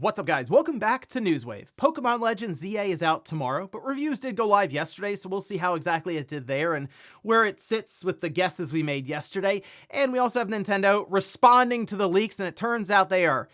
What's up, guys? Welcome back to Newswave. Pokemon Legends ZA is out tomorrow, but reviews did go live yesterday, so we'll see how exactly it did there and where it sits with the guesses we made yesterday. And we also have Nintendo responding to the leaks, and it turns out they are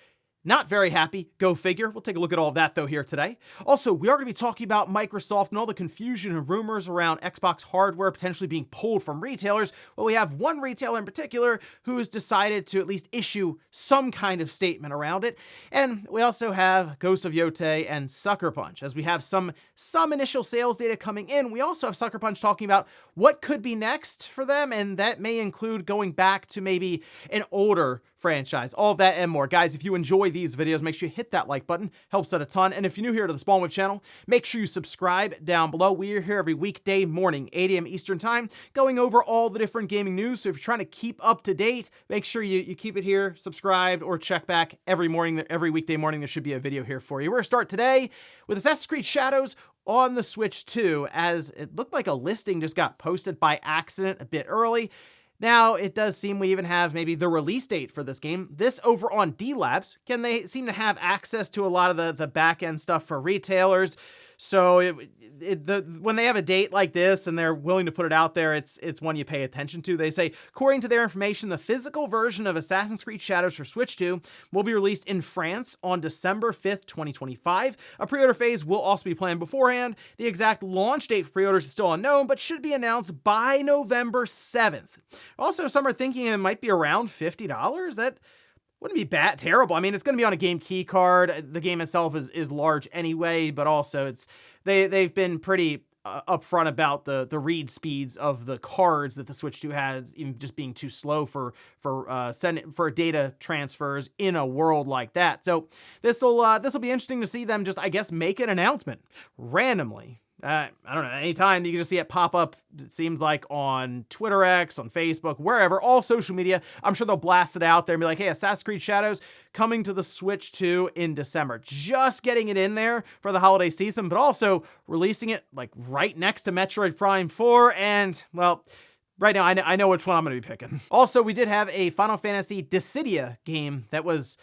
not very happy. Go figure. We'll take a look at all of that, though, here today. Also, we are going to be talking about Microsoft and all the confusion and rumors around Xbox hardware potentially being pulled from retailers. Well, we have one retailer in particular who has decided to at least issue some kind of statement around it. And we also have Ghost of Yotei and Sucker Punch. As we have some initial sales data coming in, we also have Sucker Punch talking about what could be next for them, and that may include going back to maybe an older franchise. All of that and more. Guys, if you enjoy these videos, make sure you hit that like button. Helps out a ton. And if you're new here to the Spawnwave channel, make sure you subscribe down below. We are here every weekday morning, 8 a.m. Eastern time, going over all the different gaming news. So if you're trying to keep up to date, make sure you keep it here, subscribed, or check back every morning. Every weekday morning, there should be a video here for you. We're going to start today with Assassin's Creed Shadows on the Switch 2, as it looked like a listing just got posted by accident a bit early. Now, it does seem we even have maybe the release date for this game. This over on Dealabs, they seem to have access to a lot of the back-end stuff for retailers. So when they have a date like this and they're willing to put it out there, it's one you pay attention to. They say, according to their information, the physical version of Assassin's Creed Shadows for Switch 2 will be released in France on December 5th, 2025. A pre-order phase will also be planned beforehand. The exact launch date for pre-orders is still unknown, but should be announced by November 7th. Also, some are thinking it might be around $50. That wouldn't be terrible. I mean, it's going to be on a game key card. The game itself is large anyway, but also they've been pretty upfront about the read speeds of the cards that the Switch 2 has, even just being too slow for data transfers in a world like that. So this will be interesting to see them just, I guess, make an announcement randomly. I don't know, anytime you can just see it pop up, it seems like on Twitter X, on Facebook, wherever, all social media. I'm sure they'll blast it out there and be like, hey, Assassin's Creed Shadows coming to the Switch 2 in December. Just getting it in there for the holiday season, but also releasing it like right next to Metroid Prime 4. And, well, right now I know which one I'm going to be picking. Also, we did have a Final Fantasy Dissidia game that was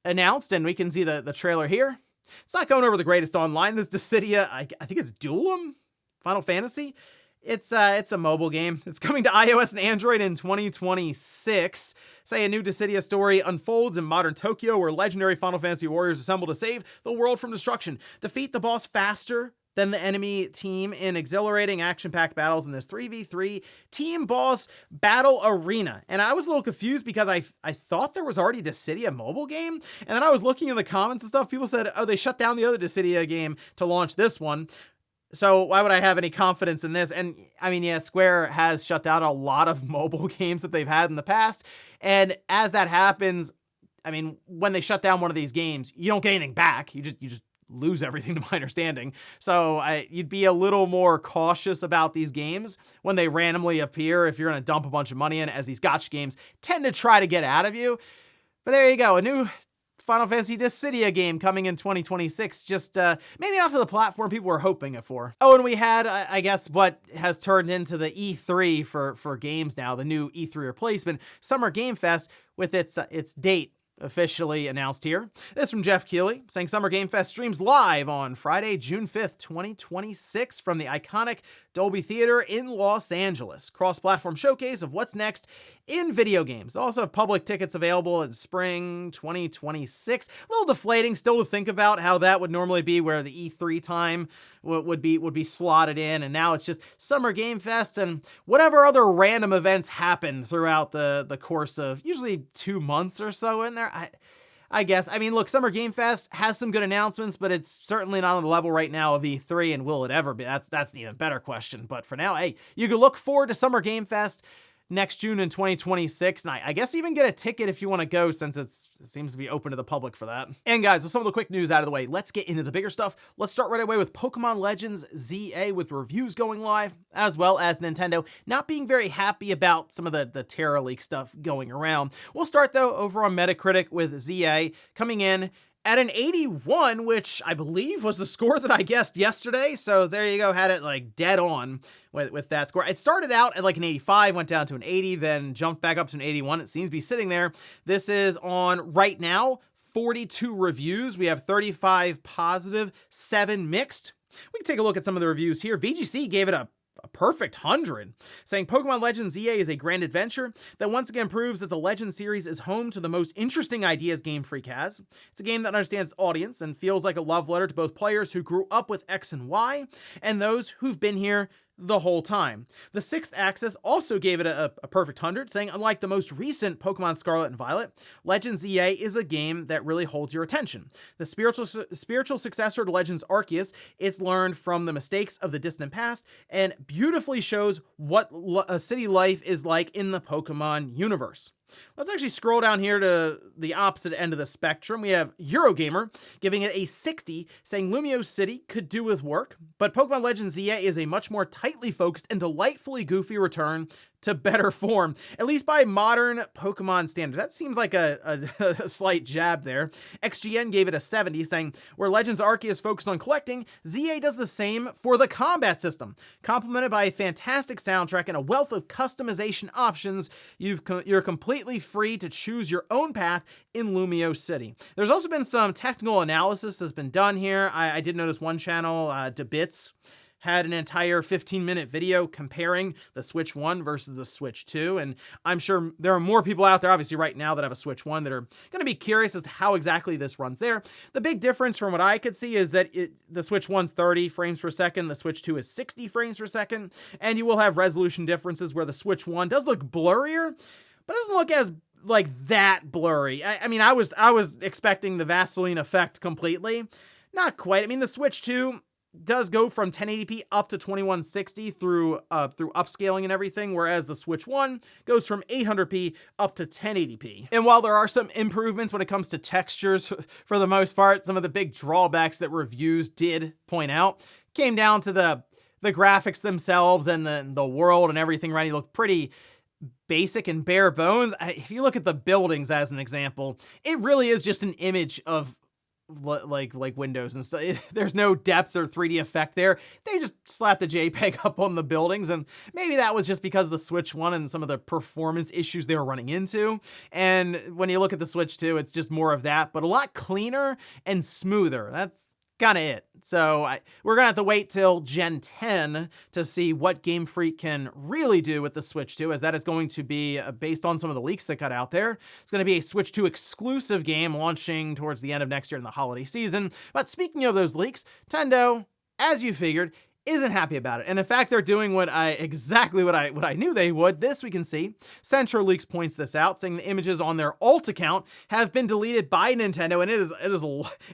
announced, and we can see the trailer here. It's not going over the greatest online. This Dissidia, I think it's Duelam Final Fantasy. It's a mobile game. It's coming to iOS and Android in 2026. Say a new Dissidia story unfolds in modern Tokyo, where legendary Final Fantasy warriors assemble to save the world from destruction. Defeat the boss faster than the enemy team in exhilarating action-packed battles in this 3v3 team boss battle arena. And I was a little confused because I thought there was already a Dissidia mobile game. And then I was looking in the comments and stuff. People said, oh, they shut down the other Dissidia game to launch this one. So why would I have any confidence in this? And I mean, yeah, Square has shut down a lot of mobile games that they've had in the past. And as that happens, I mean, when they shut down one of these games, you don't get anything back. You just lose everything, to my understanding. So you'd be a little more cautious about these games when they randomly appear if you're going to dump a bunch of money in, as these gotcha games tend to try to get out of you. But there you go, a new Final Fantasy Dissidia game coming in 2026, just maybe not to the platform people were hoping it for. Oh, and we had, I guess, what has turned into the E3 for games now, the new E3 replacement, Summer Game Fest, with its date officially announced here. This from Jeff Keighley, saying Summer Game Fest streams live on Friday, June 5th, 2026 from the iconic Dolby Theater in Los Angeles. Cross-platform showcase of what's next in video games. Also have public tickets available in spring 2026. A little deflating still to think about how that would normally be, where the E3 time would be slotted in, and now it's just Summer Game Fest and whatever other random events happen throughout the course of usually 2 months or so in there. I guess. I mean, look, Summer Game Fest has some good announcements, but it's certainly not on the level right now of E3, and will it ever be? That's an even better question. But for now, hey, you can look forward to Summer Game Fest next June in 2026, and I guess even get a ticket if you want to go, since it seems to be open to the public for that. And guys, with some of the quick news out of the way, let's get into the bigger stuff. Let's start right away with Pokemon Legends ZA, with reviews going live, as well as Nintendo not being very happy about some of the Terra Leak stuff going around. We'll start, though, over on Metacritic with ZA coming in at an 81, which I believe was the score that I guessed yesterday. So there you go, had it like dead on with that score. It started out at like an 85, went down to an 80, then jumped back up to an 81. It seems to be sitting there. This is on right now 42 reviews. We have 35 positive, 7 mixed. We can take a look at some of the reviews here. VGC gave it a perfect 100, saying Pokemon Legends ZA is a grand adventure that once again proves that the Legends series is home to the most interesting ideas Game Freak has. It's a game that understands its audience and feels like a love letter to both players who grew up with X and Y and those who've been here the whole time. The Sixth Axis also gave it a perfect 100, saying unlike the most recent Pokemon Scarlet and Violet, Legends ZA is a game that really holds your attention. The spiritual successor to Legends Arceus, it's learned from the mistakes of the distant past and beautifully shows what a city life is like in the Pokemon universe. Let's actually scroll down here to the opposite end of the spectrum. We have Eurogamer giving it a 60, saying Lumio City could do with work, but Pokemon Legends ZA is a much more tightly focused and delightfully goofy return to better form, at least by modern Pokemon standards. That seems like a slight jab there. XGN gave it a 70, saying, where Legends Arceus focused on collecting, ZA does the same for the combat system. Complemented by a fantastic soundtrack and a wealth of customization options, you're completely free to choose your own path in Lumio City. There's also been some technical analysis that's been done here. I did notice one channel, Debits, had an entire 15-minute video comparing the Switch 1 versus the Switch 2, and I'm sure there are more people out there, obviously right now, that have a Switch 1 that are going to be curious as to how exactly this runs there. The big difference from what I could see is that the Switch 1's 30 frames per second, the Switch 2 is 60 frames per second, and you will have resolution differences where the Switch 1 does look blurrier, but doesn't look as like that blurry. I mean, I was expecting the Vaseline effect completely. Not quite. I mean, the Switch 2 does go from 1080p up to 2160 through upscaling and everything, whereas the Switch 1 goes from 800p up to 1080p. And while there are some improvements when it comes to textures, for the most part, some of the big drawbacks that reviews did point out came down to the graphics themselves and the world and everything, right? It looked pretty basic and bare bones. If you look at the buildings as an example, it really is just an image of like windows and stuff. There's no depth or 3D effect there. They just slapped the JPEG up on the buildings, and maybe that was just because of the Switch 1 and some of the performance issues they were running into. And when you look at the Switch 2, it's just more of that, but a lot cleaner and smoother. That's kind of it. So we're going to have to wait till Gen 10 to see what Game Freak can really do with the Switch 2, as that is going to be, based on some of the leaks that got out there, it's going to be a Switch 2 exclusive game launching towards the end of next year in the holiday season. But speaking of those leaks, Nintendo, as you figured, isn't happy about it. And in fact, they're doing exactly what I knew they would. This we can see. CentroLeaks points this out, saying the images on their alt account have been deleted by Nintendo, and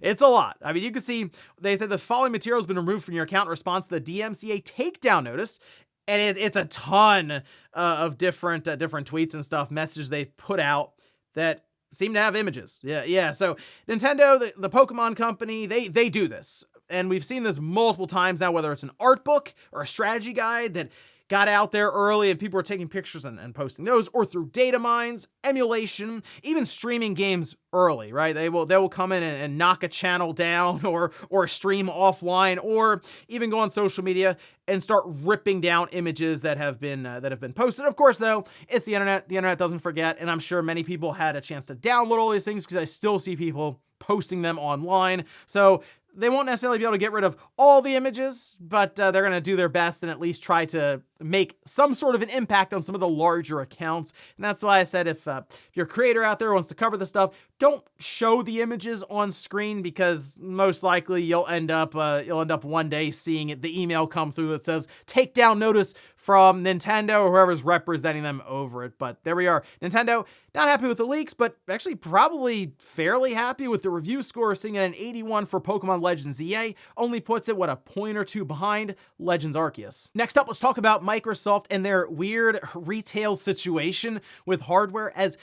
it's a lot. I mean, you can see they said the following material has been removed from your account in response to the DMCA takedown notice. And it's a ton of different tweets and stuff, messages they put out that seem to have images. Yeah. So Nintendo, the Pokemon company, they do this. And we've seen this multiple times now, whether it's an art book or a strategy guide that got out there early and people are taking pictures and posting those, or through data mines, emulation, even streaming games early, right? They will come in and knock a channel down or stream offline, or even go on social media and start ripping down images that have been posted. Of course, though, it's the internet. The internet doesn't forget, and I'm sure many people had a chance to download all these things because I still see people posting them online. So they won't necessarily be able to get rid of all the images, but they're going to do their best and at least try to make some sort of an impact on some of the larger accounts. And that's why I said if your creator out there wants to cover the stuff, don't show the images on screen, because most likely you'll end up one day seeing the email come through that says takedown notice from Nintendo or whoever's representing them over it. But there we are. Nintendo, not happy with the leaks, but actually probably fairly happy with the review score, sitting at an 81 for Pokemon Legends ZA, only puts it, a point or two behind Legends Arceus. Next up, let's talk about Microsoft and their weird retail situation with hardware, as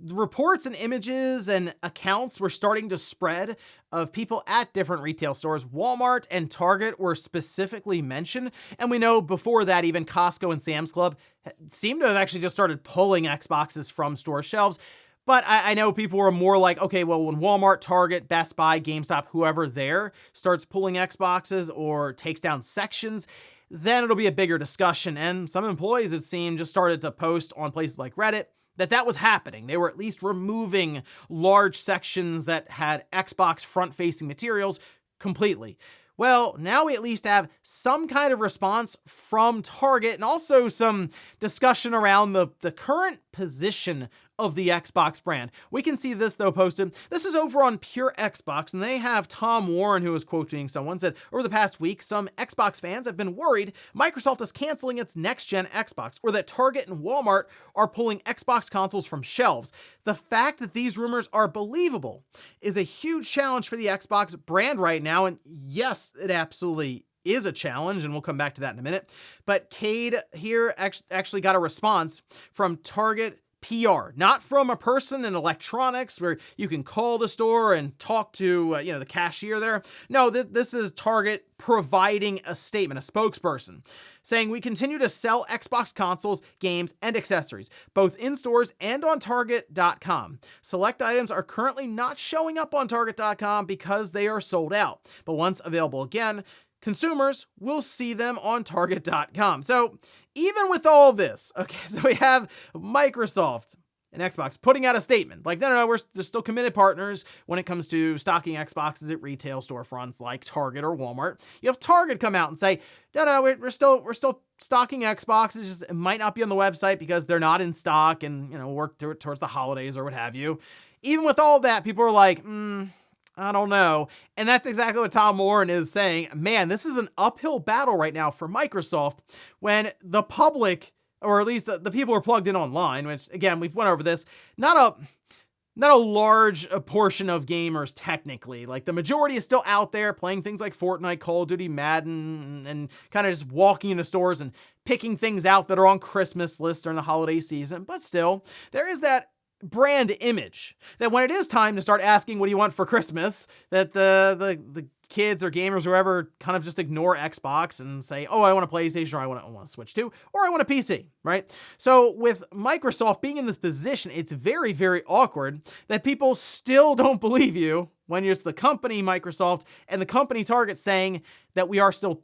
reports and images and accounts were starting to spread of people at different retail stores. Walmart and Target were specifically mentioned, and we know before that even Costco and Sam's Club seem to have actually just started pulling Xboxes from store shelves. But I know people were more like, okay, well, when Walmart, Target, Best Buy, GameStop, whoever there starts pulling Xboxes or takes down sections, then it'll be a bigger discussion. And some employees, it seemed, just started to post on places like Reddit, that was happening. They were at least removing large sections that had Xbox front-facing materials completely. Well, now we at least have some kind of response from Target and also some discussion around the current position of the Xbox brand. We can see this though posted. This is over on Pure Xbox, and they have Tom Warren, who was quoting someone, said, over the past week, some Xbox fans have been worried Microsoft is canceling its next-gen Xbox, or that Target and Walmart are pulling Xbox consoles from shelves. The fact that these rumors are believable is a huge challenge for the Xbox brand right now, and yes, it absolutely is a challenge, and we'll come back to that in a minute. But Cade here actually got a response from Target PR, not from a person in electronics where you can call the store and talk to the cashier there. No, this is Target providing a statement, a spokesperson, saying we continue to sell Xbox consoles, games, and accessories, both in stores and on Target.com. Select items are currently not showing up on Target.com because they are sold out, but once available again, consumers will see them on Target.com. So even with all this, okay, so we have Microsoft and Xbox putting out a statement like, no, they're still committed partners when it comes to stocking Xboxes at retail storefronts like Target or Walmart. You have Target come out and say, no, we're still stocking Xboxes. Just it might not be on the website because they're not in stock, and we'll work towards the holidays or what have you. Even with all that, people are like, I don't know. And that's exactly what Tom Warren is saying. Man, this is an uphill battle right now for Microsoft when the public, or at least the people who are plugged in online, which again, we've went over this, not a large portion of gamers technically. Like the majority is still out there playing things like Fortnite, Call of Duty, Madden, and kind of just walking into stores and picking things out that are on Christmas lists during the holiday season. But still, there is that brand image that when it is time to start asking what do you want for Christmas, that the kids or gamers or whoever kind of just ignore Xbox and say, oh, I want a PlayStation, or I want a Switch 2, or I want a PC, right? So with Microsoft being in this position, it's very, very awkward that people still don't believe you when you're the company Microsoft and the company Target saying that we're still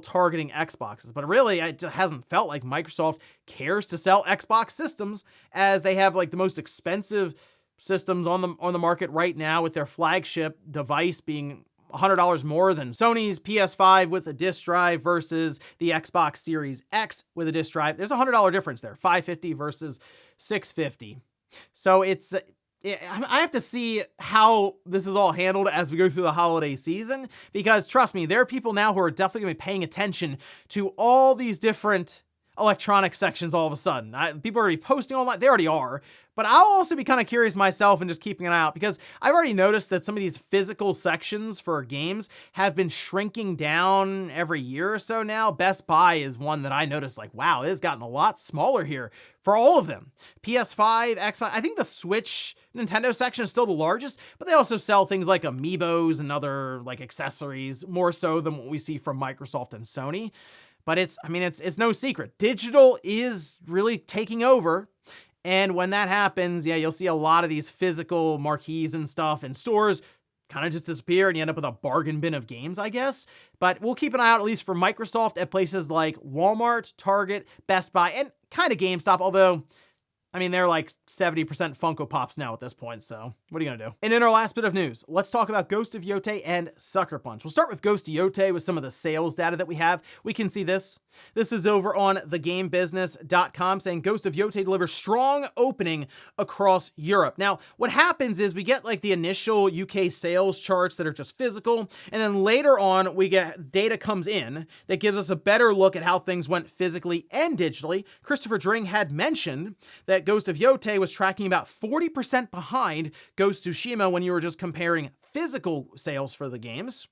targeting Xboxes. But really, it hasn't felt like Microsoft cares to sell Xbox systems, as they have like the most expensive systems on the market right now, with their flagship device being $100 more than Sony's PS5 with a disk drive versus the Xbox Series X with a disk drive. There's a $100 difference there, $550 versus $650. So I have to see how this is all handled as we go through the holiday season, because trust me, there are people now who are definitely going to be paying attention to all these different electronic sections all of a sudden. People are already posting online. They already are. But I'll also be kind of curious myself and just keeping an eye out, because I've already noticed that some of these physical sections for games have been shrinking down every year or so now. Best Buy is one that I noticed, like, wow, it has gotten a lot smaller here for all of them. PS5, Xbox, I think the Switch Nintendo section is still the largest, but they also sell things like amiibos and other like accessories, more so than what we see from Microsoft and Sony. But it's no secret. Digital is really taking over. And when that happens, you'll see a lot of these physical marquees and stuff in stores kind of just disappear, and you end up with a bargain bin of games, I guess. But we'll keep an eye out, at least for Microsoft, at places like Walmart, Target, Best Buy, and kind of GameStop, although they're like 70% Funko Pops now at this point, so what are you gonna do? And in our last bit of news, let's talk about Ghost of Yotei and Sucker Punch. We'll start with Ghost of Yotei with some of the sales data that we have. We can see this. This is over on thegamebusiness.com, saying Ghost of Yotei delivers strong opening across Europe. Now, what happens is we get like the initial UK sales charts that are just physical, and then later on we get data comes in that gives us a better look at how things went physically and digitally. Christopher Dring had mentioned that Ghost of Yotei was tracking about 40% behind Ghost Tsushima when you were just comparing physical sales for the games.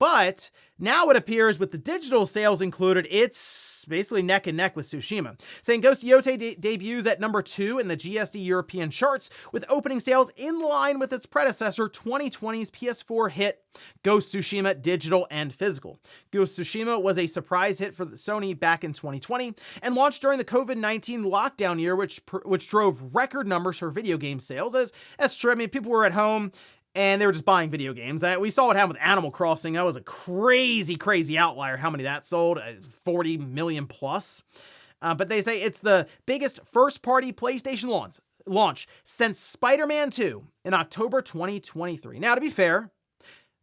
But now it appears with the digital sales included, it's basically neck and neck with Tsushima, saying Ghost of Yotei debuts at number 2 in the GSD European charts, with opening sales in line with its predecessor, 2020's PS4 hit Ghost Tsushima digital and physical. Ghost Tsushima was a surprise hit for Sony back in 2020 and launched during the COVID-19 lockdown year, which drove record numbers for video game sales. As true, people were at home and they were just buying video games. We saw what happened with Animal Crossing. That was a crazy, crazy outlier how many that sold, 40 million plus. But they say it's the biggest first-party PlayStation launch since Spider-Man 2 in October 2023. Now, to be fair,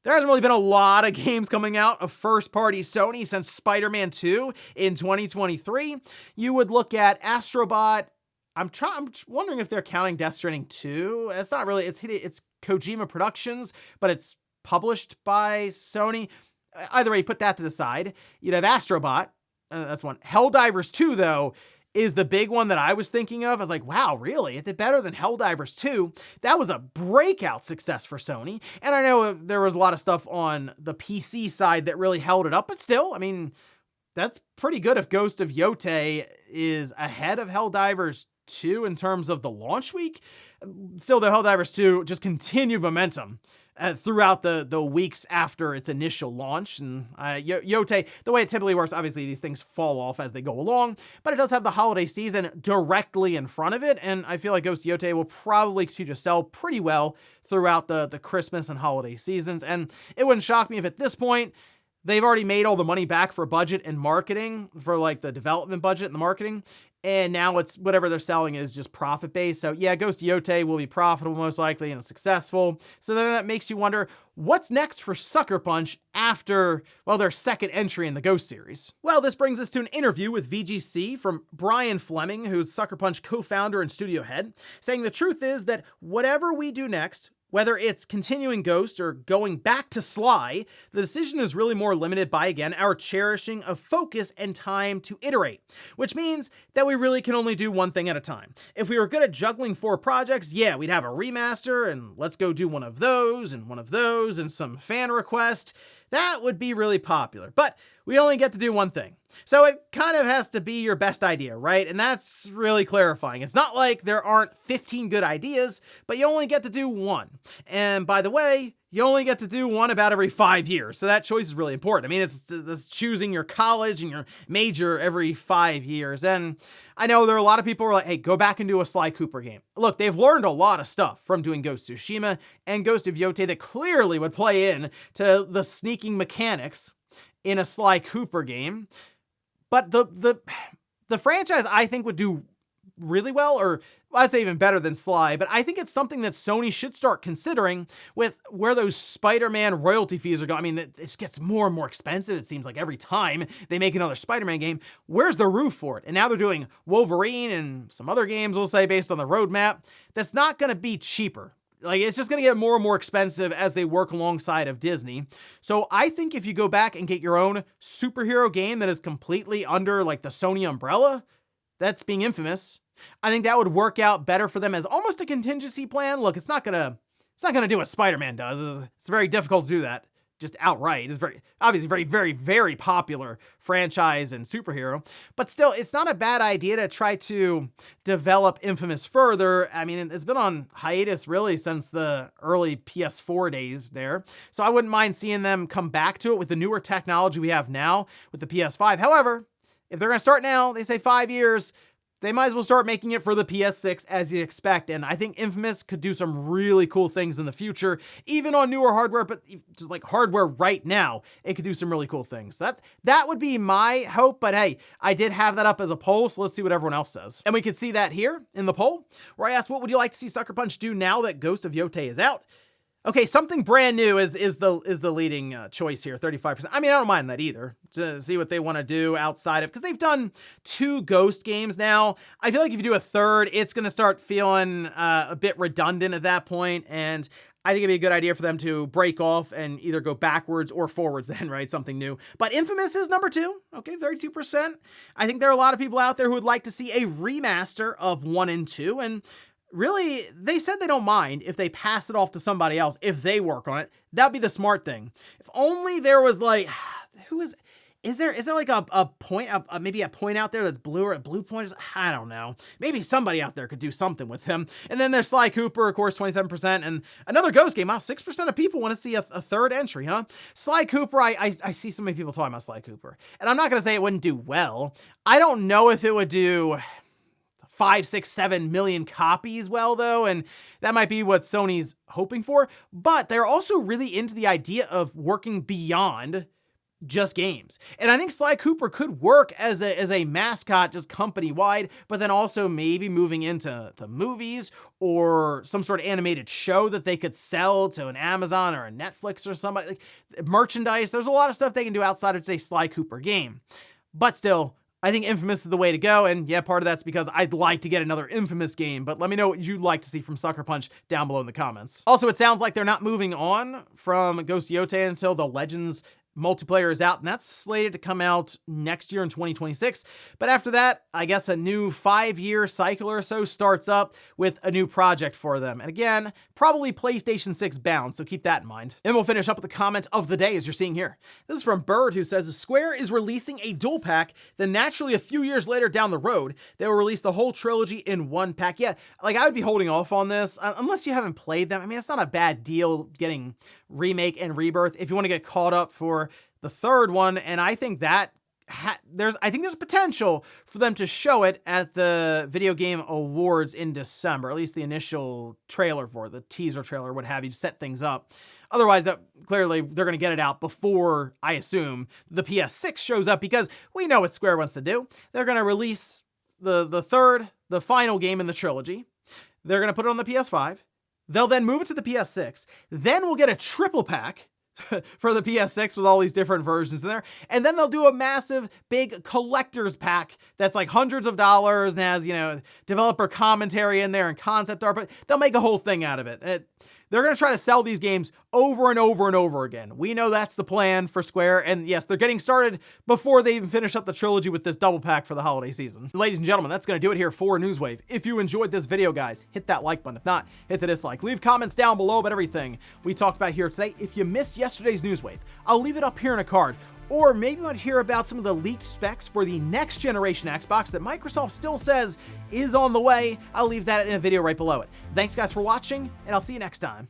there hasn't really been a lot of games coming out of first-party Sony since Spider-Man 2 in 2023. You would look at Astrobot. I'm wondering if they're counting Death Stranding 2. It's not really. It's Kojima Productions, but it's published by Sony. Either way, put that to the side. You'd have Astrobot. That's one. Helldivers 2, though, is the big one that I was thinking of. I was like, wow, really? It did better than Helldivers 2. That was a breakout success for Sony. And I know there was a lot of stuff on the PC side that really held it up, but still, I mean, that's pretty good if Ghost of Yotei is ahead of Helldivers 2 in terms of the launch week. Still, the Helldivers 2 just continued momentum throughout the weeks after its initial launch. And Yotei, the way it typically works, obviously these things fall off as they go along, but it does have the holiday season directly in front of it, and I feel like Ghost of Yotei will probably continue to sell pretty well throughout the Christmas and holiday seasons, and it wouldn't shock me if at this point they've already made all the money back for budget and marketing, for like the development budget and the marketing, and now it's whatever they're selling is just profit-based. So yeah, Ghost of Yotei will be profitable most likely and successful. So then that makes you wonder, what's next for Sucker Punch after, well, their second entry in the Ghost series? Well, this brings us to an interview with VGC from Brian Fleming, who's Sucker Punch co-founder and studio head, saying the truth is that whatever we do next, whether it's continuing Ghost or going back to Sly, the decision is really more limited by, again, our cherishing of focus and time to iterate, which means that we really can only do one thing at a time. If we were good at juggling 4 projects, yeah, we'd have a remaster and let's go do one of those and some fan request. That would be really popular, but we only get to do one thing. So it kind of has to be your best idea, right? And that's really clarifying. It's not like there aren't 15 good ideas, but you only get to do one. And by the way, you only get to do one about every 5 years. So that choice is really important. I mean, it's choosing your college and your major every 5 years. And I know there are a lot of people who are like, hey, go back and do a Sly Cooper game. Look, they've learned a lot of stuff from doing Ghost of Tsushima and Ghost of Yotei that clearly would play in to the sneaking mechanics in a Sly Cooper game. But the franchise, I think, would do really well, or I'd say even better than Sly, but I think it's something that Sony should start considering with where those Spider-Man royalty fees are going. I mean, it just gets more and more expensive, it seems like, every time they make another Spider-Man game. Where's the roof for it? And now they're doing Wolverine and some other games, we'll say, based on the roadmap. That's not going to be cheaper. Like, it's just going to get more and more expensive as they work alongside of Disney. So I think if you go back and get your own superhero game that is completely under, like, the Sony umbrella, that's being Infamous, I think that would work out better for them as almost a contingency plan. Look, it's not going to do what Spider-Man does. It's very difficult to do that just outright. It's very, very, very popular franchise and superhero, but still, it's not a bad idea to try to develop Infamous further. I mean, it's been on hiatus really since the early PS4 days there, so I wouldn't mind seeing them come back to it with the newer technology we have now with the PS5. However, if they're going to start now, they say 5 years, they might as well start making it for the PS6 as you'd expect, and I think Infamous could do some really cool things in the future, even on newer hardware, but just like hardware right now, it could do some really cool things. So that would be my hope, but hey, I did have that up as a poll, so let's see what everyone else says. And we can see that here in the poll, where I asked, what would you like to see Sucker Punch do now that Ghost of Yotei is out? Okay, something brand new is the leading choice here, 35%. I mean, I don't mind that either, to see what they want to do outside of, because they've done 2 Ghost games now. I feel like if you do a third, it's going to start feeling a bit redundant at that point, and I think it'd be a good idea for them to break off and either go backwards or forwards then, right? Something new. But Infamous is number 2. Okay, 32%. I think there are a lot of people out there who would like to see a remaster of 1 and 2, and really, they said they don't mind if they pass it off to somebody else, if they work on it. That'd be the smart thing. If only there was like, is there like a point, maybe a point out there that's blue, or a blue point? I don't know. Maybe somebody out there could do something with him. And then there's Sly Cooper, of course, 27%, and another Ghost game. Wow, 6% of people want to see a third entry, huh? Sly Cooper, I see so many people talking about Sly Cooper, and I'm not going to say it wouldn't do well. I don't know if it would do 5, 6, 7 million copies well, though, and that might be what Sony's hoping for, but they're also really into the idea of working beyond just games. And I think Sly Cooper could work as a mascot just company wide, but then also maybe moving into the movies or some sort of animated show that they could sell to an Amazon or a Netflix or somebody. Like, merchandise, there's a lot of stuff they can do outside of, say, Sly Cooper game. But still, I think Infamous is the way to go, and yeah, part of that's because I'd like to get another Infamous game, but let me know what you'd like to see from Sucker Punch down below in the comments. Also, it sounds like they're not moving on from Ghost Yotei until the Legends multiplayer is out, and that's slated to come out next year in 2026. But after that, I guess a new 5-year cycle or so starts up with a new project for them. And again, probably PlayStation 6 bound, so keep that in mind. And we'll finish up with the comment of the day, as you're seeing here. This is from Bird, who says, Square is releasing a dual pack, then naturally a few years later down the road, they will release the whole trilogy in one pack. Yeah, like I would be holding off on this, unless you haven't played them. I mean, it's not a bad deal getting Remake and Rebirth if you want to get caught up for the third one, and I think that there's potential for them to show it at the Video Game Awards in December, at least the initial trailer for it, the teaser trailer, what have you, to set things up. Otherwise, that clearly they're going to get it out before, I assume, the PS6 shows up, because we know what Square wants to do. They're going to release the final game in the trilogy. They're going to put it on the PS5. They'll then move it to the PS6. Then we'll get a triple pack for the PS6 with all these different versions in there. And then they'll do a massive, big collector's pack that's like hundreds of dollars and has, you know, developer commentary in there and concept art, but they'll make a whole thing out of it. They're going to try to sell these games over and over and over again. We know that's the plan for Square, and yes, they're getting started before they even finish up the trilogy with this double pack for the holiday season. Ladies and gentlemen, that's going to do it here for Newswave. If you enjoyed this video, guys, hit that like button. If not, hit the dislike. Leave comments down below about everything we talked about here today. If you missed yesterday's Newswave, I'll leave it up here in a card. Or maybe you want to hear about some of the leaked specs for the next generation Xbox that Microsoft still says is on the way. I'll leave that in a video right below it. Thanks guys for watching, and I'll see you next time.